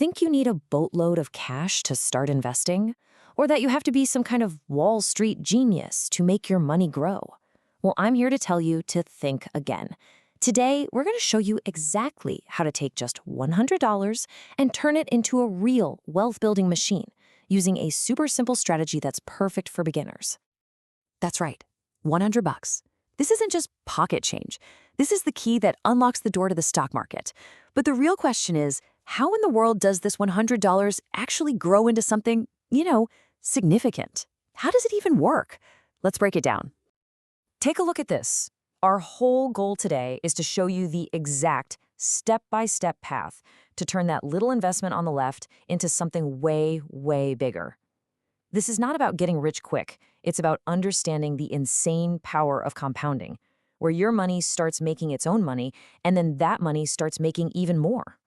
think you need a boatload of cash to start investing? Or that you have to be some kind of Wall Street genius to make your money grow? Well, I'm here to tell you to think again. Today, we're going to show you exactly how to take just $100 and turn it into a real wealth-building machine using a super simple strategy that's perfect for beginners. That's right, $100. This isn't just pocket change. This is the key that unlocks the door to the stock market. But the real question is, how in the world does this $100 actually grow into something, significant? How does it even work? Let's break it down. Take a look at this. Our whole goal today is to show you the exact step-by-step path to turn that little investment on the left into something way, way bigger. This is not about getting rich quick. It's about understanding the insane power of compounding, where your money starts making its own money, and then that money starts making even more.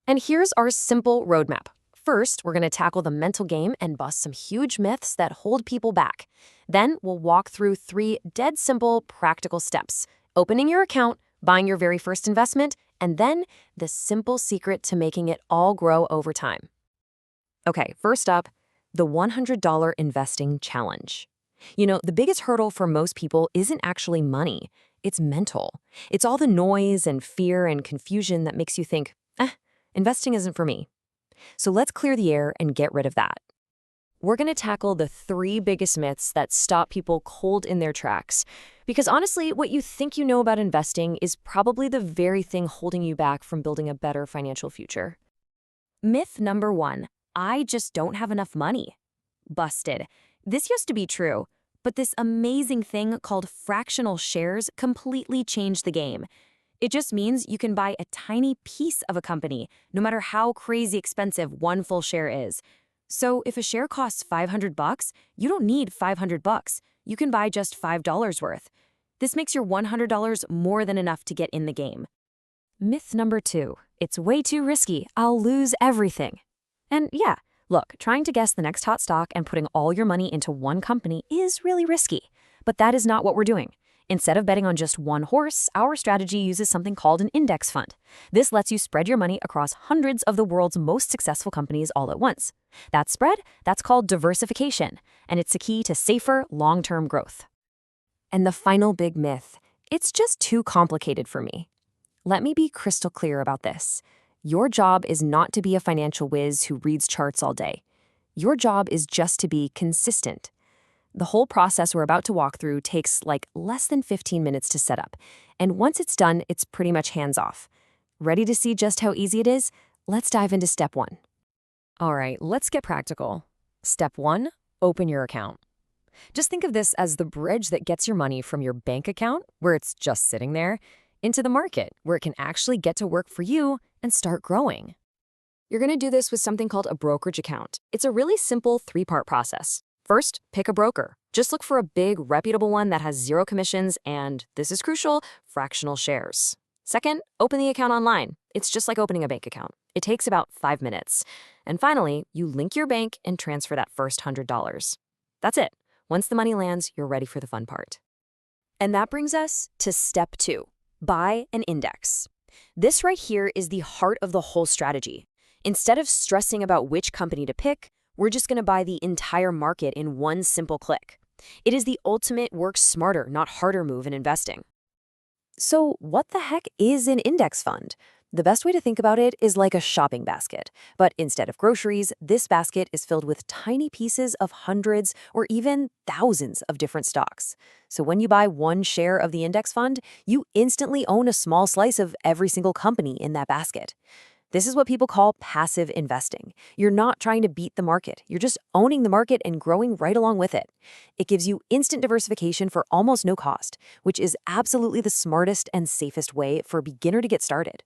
And here's our simple roadmap. First, we're going to tackle the mental game and bust some huge myths that hold people back. Then, we'll walk through 3 dead simple, practical steps: opening your account, buying your very first investment, and then the simple secret to making it all grow over time. Okay, first up, the $100 investing challenge. The biggest hurdle for most people isn't actually money. It's mental. It's all the noise and fear and confusion that makes you think, investing isn't for me. So let's clear the air and get rid of that. We're going to tackle the 3 biggest myths that stop people cold in their tracks. Because honestly, what you think you know about investing is probably the very thing holding you back from building a better financial future. Myth number 1, I just don't have enough money. Busted. This used to be true, but this amazing thing called fractional shares completely changed the game. It just means you can buy a tiny piece of a company, no matter how crazy expensive one full share is. So if a share costs $500, you don't need $500. You can buy just $5 worth. This makes your $100 more than enough to get in the game. Myth number 2, it's way too risky. I'll lose everything. And yeah, look, trying to guess the next hot stock and putting all your money into one company is really risky. But that is not what we're doing. Instead of betting on just one horse, our strategy uses something called an index fund. This lets you spread your money across hundreds of the world's most successful companies all at once. That spread, that's called diversification, and it's the key to safer, long-term growth. And the final big myth, it's just too complicated for me. Let me be crystal clear about this. Your job is not to be a financial whiz who reads charts all day. Your job is just to be consistent. The whole process we're about to walk through takes less than 15 minutes to set up. And once it's done, it's pretty much hands-off. Ready to see just how easy it is? Let's dive into step 1. All right, let's get practical. Step 1, open your account. Just think of this as the bridge that gets your money from your bank account, where it's just sitting there, into the market, where it can actually get to work for you and start growing. You're going to do this with something called a brokerage account. It's a really simple 3-part process. First, pick a broker. Just look for a big, reputable one that has 0 commissions and, this is crucial, fractional shares. Second, open the account online. It's just like opening a bank account. It takes about 5 minutes. And finally, you link your bank and transfer that first $100. That's it. Once the money lands, you're ready for the fun part. And that brings us to step 2, buy an index. This right here is the heart of the whole strategy. Instead of stressing about which company to pick, we're just going to buy the entire market in one simple click. It is the ultimate work smarter, not harder move in investing. So what the heck is an index fund? The best way to think about it is like a shopping basket. But instead of groceries, this basket is filled with tiny pieces of hundreds or even thousands of different stocks. So when you buy one share of the index fund, you instantly own a small slice of every single company in that basket. This is what people call passive investing. You're not trying to beat the market. You're just owning the market and growing right along with it. It gives you instant diversification for almost no cost, which is absolutely the smartest and safest way for a beginner to get started.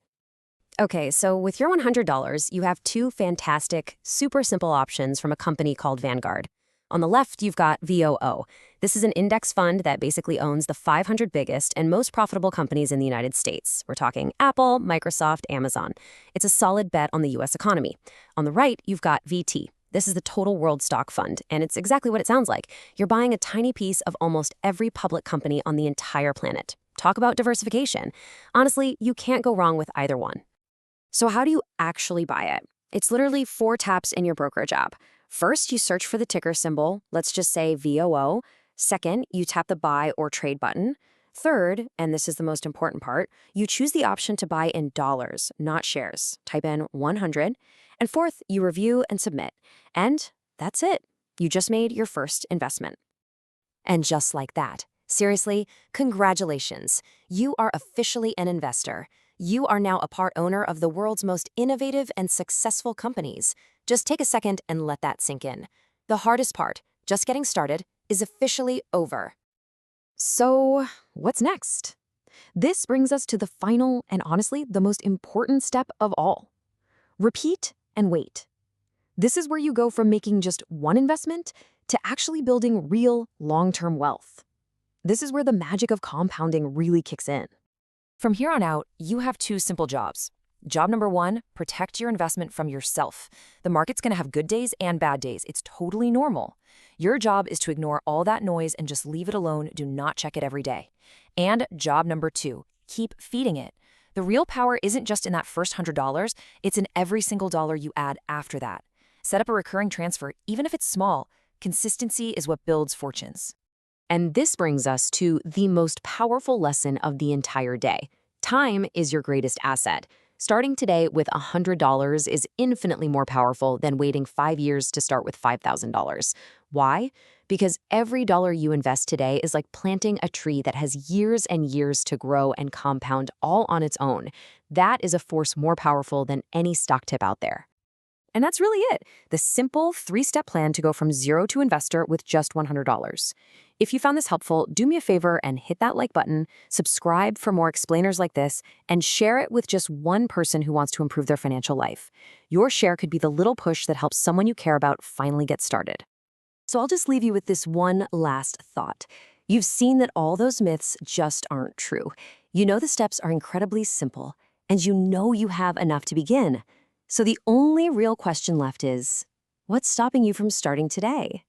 Okay, so with your $100, you have 2 fantastic, super simple options from a company called Vanguard. On the left, you've got VOO. This is an index fund that basically owns the 500 biggest and most profitable companies in the United States. We're talking Apple, Microsoft, Amazon. It's a solid bet on the U.S. economy. On the right, you've got VT. This is the Total World Stock Fund, and it's exactly what it sounds like. You're buying a tiny piece of almost every public company on the entire planet. Talk about diversification. Honestly, you can't go wrong with either one. So how do you actually buy it? It's literally 4 taps in your brokerage app. First, you search for the ticker symbol, let's just say VOO. Second, you tap the buy or trade button. Third, and this is the most important part, you choose the option to buy in dollars, not shares. Type in 100. And fourth, you review and submit. And that's it. You just made your first investment. And just like that, seriously, congratulations. You are officially an investor. You are now a part owner of the world's most innovative and successful companies. Just take a second and let that sink in. The hardest part, just getting started, is officially over. So, what's next? This brings us to the final and honestly the most important step of all. Repeat and wait. This is where you go from making just one investment to actually building real long-term wealth. This is where the magic of compounding really kicks in. From here on out, you have 2 simple jobs. Job number 1, protect your investment from yourself. The market's going to have good days and bad days. It's totally normal. Your job is to ignore all that noise and just leave it alone. Do not check it every day. And job number 2, keep feeding it. The real power isn't just in that first $100, it's in every single dollar you add after that. Set up a recurring transfer, even if it's small. Consistency is what builds fortunes. And this brings us to the most powerful lesson of the entire day. Time is your greatest asset. Starting today with $100 is infinitely more powerful than waiting 5 years to start with $5,000. Why? Because every dollar you invest today is like planting a tree that has years and years to grow and compound all on its own. That is a force more powerful than any stock tip out there. And that's really it. The simple 3-step plan to go from zero to investor with just $100. If you found this helpful, do me a favor and hit that like button, subscribe for more explainers like this, and share it with just one person who wants to improve their financial life. Your share could be the little push that helps someone you care about finally get started. So I'll just leave you with this one last thought. You've seen that all those myths just aren't true. You know the steps are incredibly simple, and you know you have enough to begin. So the only real question left is, what's stopping you from starting today?